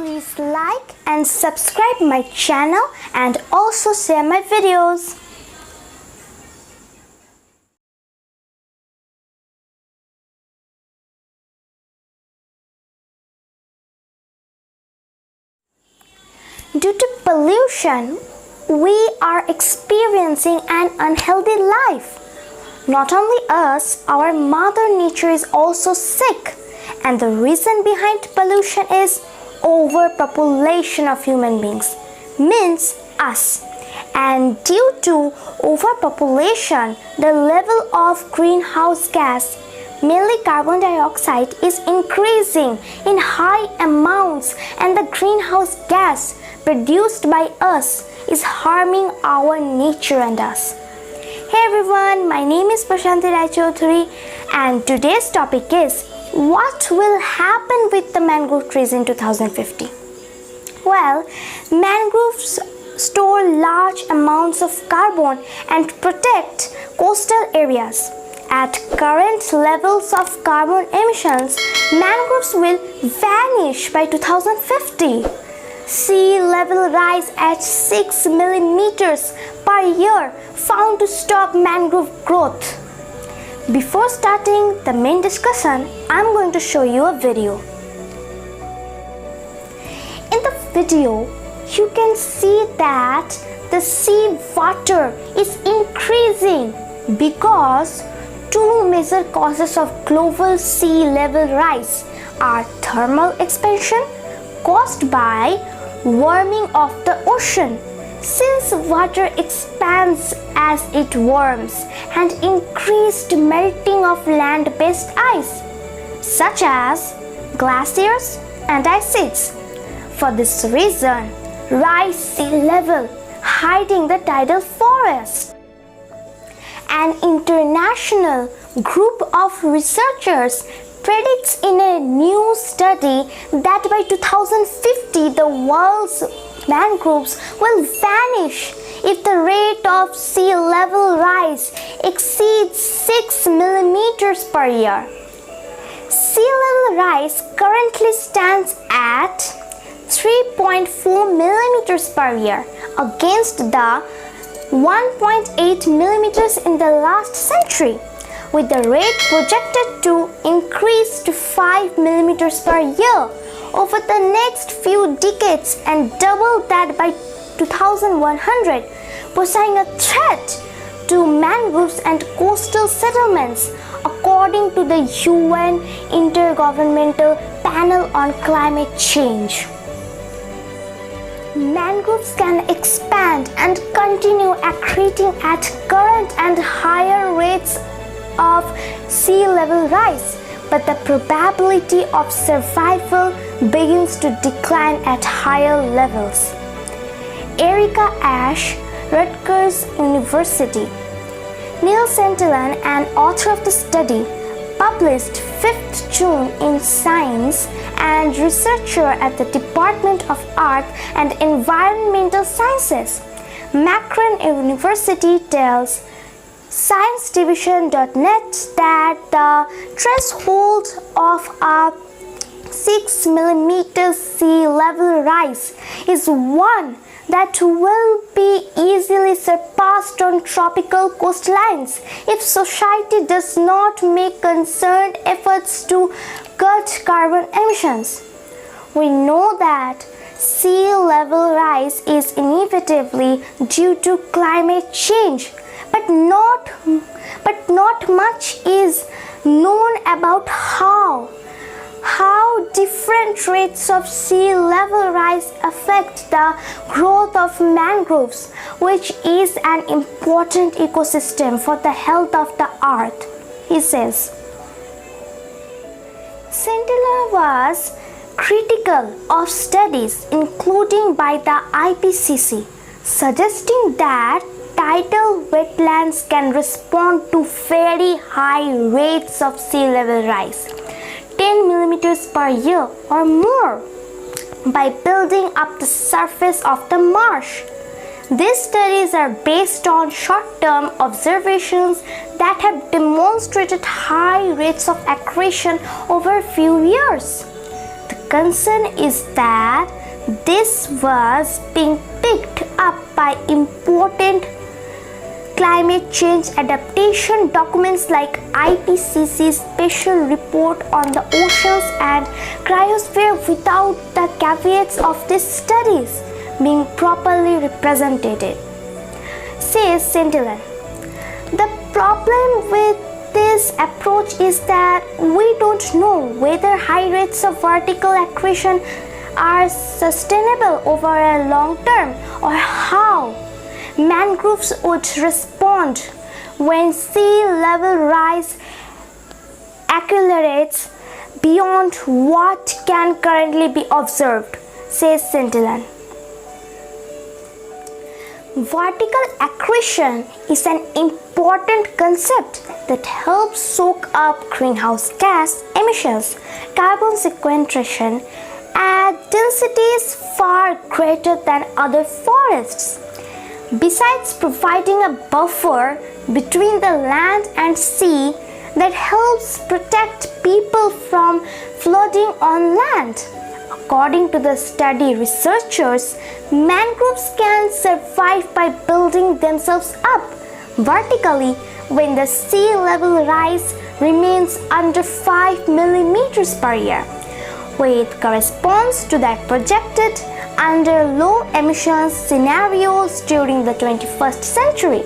Please like and subscribe my channel and also share my videos. Due to pollution, we are experiencing an unhealthy life. Not only us, our mother nature is also sick, and the reason behind pollution is overpopulation of human beings, means us. And due to overpopulation, the level of greenhouse gas, mainly carbon dioxide, is increasing in high amounts, and the greenhouse gas produced by us is harming our nature and us. Hey everyone, my name is Prashanti Raichaudhuri, and today's topic is what will happen with the mangrove trees in 2050? Well, mangroves store large amounts of carbon and protect coastal areas. At current levels of carbon emissions, mangroves will vanish by 2050. Sea level rise at 6 millimeters per year found to stop mangrove growth. Before starting the main discussion, I'm going to show you a video. In the video, you can see that the sea water is increasing because two major causes of global sea level rise are thermal expansion caused by warming of the ocean, since water expands as it warms, and increased melting of land-based ice, such as glaciers and ice sheets. For this reason, rise sea level, hiding the tidal forest. An international group of researchers predicts in a new study that by 2050 the world's mangroves will vanish if the rate of sea level rise exceeds 6 millimeters per year. Sea level rise currently stands at 3.4 millimeters per year against the 1.8 millimeters in the last century, with the rate projected to increase to 5 millimeters per year over the next few decades and double that by 2100, posing a threat to mangroves and coastal settlements, according to the UN Intergovernmental Panel on Climate Change. Mangroves can expand and continue accreting at current and higher rates of sea level rise, but the probability of survival begins to decline at higher levels. Erica Ash, Rutgers University. Neil Santillan, an author of the study, published 5th June in Science, and researcher at the Department of Earth and Environmental Sciences, Makran University, tells ScienceDivision.net that the threshold of a 6 millimeters sea level rise is one that will be easily surpassed on tropical coastlines if society does not make concerned efforts to cut carbon emissions. We know that sea level rise is inevitably due to climate change, but not much is known about how different rates of sea level rise affect the growth of mangroves, which is an important ecosystem for the health of the earth, he says. Santillan was critical of studies, including by the IPCC, suggesting that tidal wetlands can respond to very high rates of sea level rise, 10 millimeters per year or more, by building up the surface of the marsh. These studies are based on short-term observations that have demonstrated high rates of accretion over a few years. The concern is that this was being picked up by important climate change adaptation documents like IPCC's special report on the oceans and cryosphere without the caveats of these studies being properly represented, says Sentinel. The problem with this approach is that we don't know whether high rates of vertical accretion are sustainable over a long term or how mangroves would respond when sea level rise accelerates beyond what can currently be observed, says Sentinel. Vertical accretion is an important concept that helps soak up greenhouse gas emissions, carbon sequestration at densities far greater than other forests. Besides providing a buffer between the land and sea that helps protect people from flooding on land. According to the study researchers, mangroves can survive by building themselves up vertically when the sea level rise remains under 5 millimeters per year, which corresponds to that projected under low emissions scenarios during the 21st century.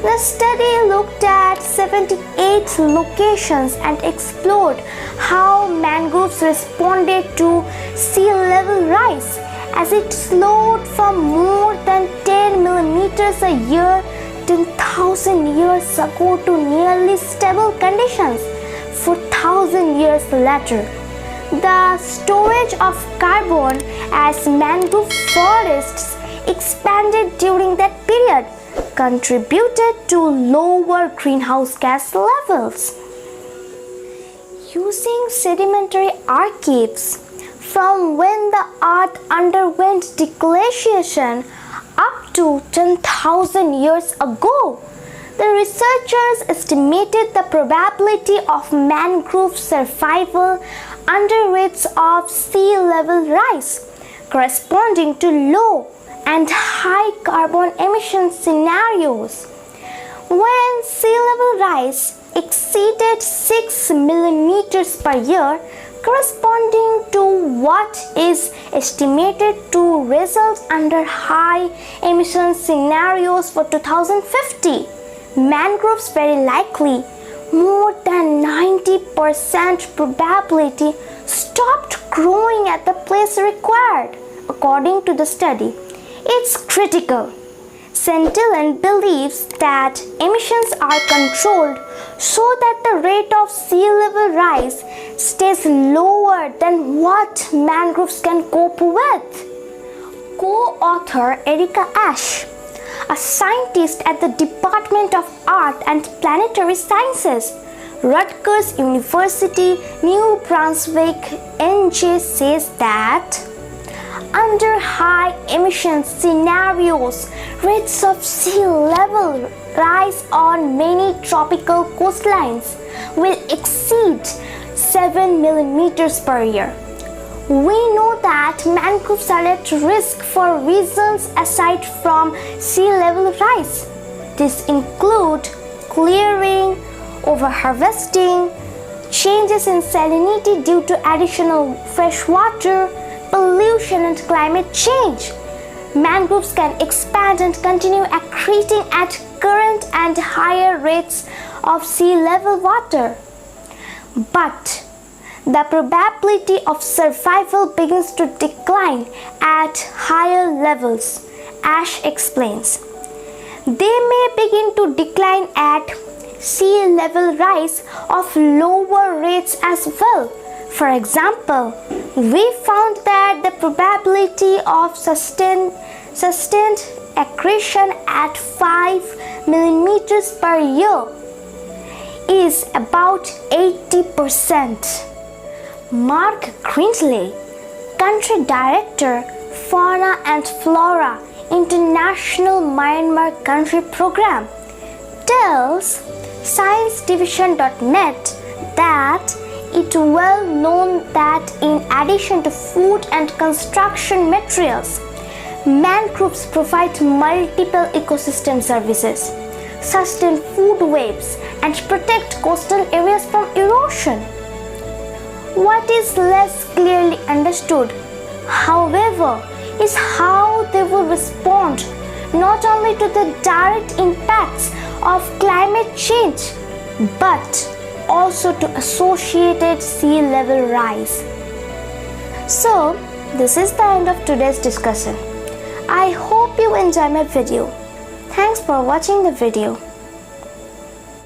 The study looked at 78 locations and explored how mangroves responded to sea level rise as it slowed from more than 10 millimeters a year 10,000 years ago to nearly stable conditions 4,000 years later. The storage of carbon as mangrove forests expanded during that period contributed to lower greenhouse gas levels. Using sedimentary archives from when the earth underwent deglaciation up to 10,000 years ago, the researchers estimated the probability of mangrove survival under rates of sea level rise corresponding to low and high carbon emission scenarios. When sea level rise exceeded 6 millimeters per year, corresponding to what is estimated to result under high emission scenarios for 2050, mangroves very likely more than 90% probability stopped growing at the place required. According to the study, it's critical. Sentinel believes that emissions are controlled so that the rate of sea level rise stays lower than what mangroves can cope with. Co-author Erica Ashe, a scientist at the Department of Earth and Planetary Sciences, Rutgers University, New Brunswick, NJ, says that under high emission scenarios, rates of sea level rise on many tropical coastlines will exceed 7 millimeters per year. We know that mangroves are at risk for reasons aside from sea level rise. These include clearing, overharvesting, changes in salinity due to additional fresh water, pollution and climate change. Mangroves can expand and continue accreting at current and higher rates of sea level water. But the probability of survival begins to decline at higher levels, Ashe explains. They may begin to decline at sea level rise of lower rates as well. For example, we found that the probability of sustained accretion at 5 millimeters per year is about 80%. Mark Grindley, Country Director, Fauna and Flora, International Myanmar Country Program, tells ScienceDivision.net that it's well known that in addition to food and construction materials. Mangroves provide multiple ecosystem services, sustain food webs, and protect coastal areas from erosion. What is less clearly understood, however, is how they will respond not only to the direct impacts of climate change but also to associated sea level rise. So, this is the end of today's discussion. I hope you enjoy my video. Thanks for watching the video.